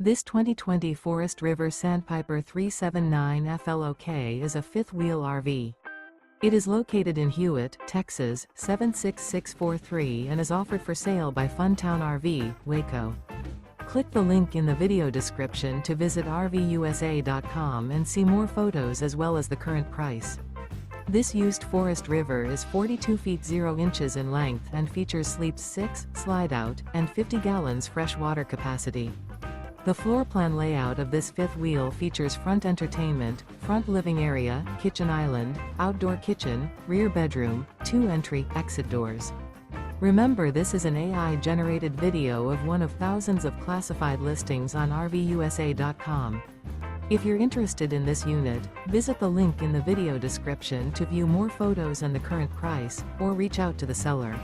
This 2020 Forest River Sandpiper 379 FLOK is a fifth-wheel RV. It is located in Hewitt, Texas, 76643 and is offered for sale by Funtown RV, Waco. Click the link in the video description to visit RVUSA.com and see more photos as well as the current price. This used Forest River is 42 feet 0 inches in length and features sleeps 6, slide-out, and 50 gallons fresh water capacity. The floor plan layout of this fifth wheel features front entertainment, front living area, kitchen island, outdoor kitchen, rear bedroom, 2 entry/exit doors. Remember, this is an AI-generated video of one of thousands of classified listings on RVUSA.com. If you're interested in this unit, visit the link in the video description to view more photos and the current price, or reach out to the seller.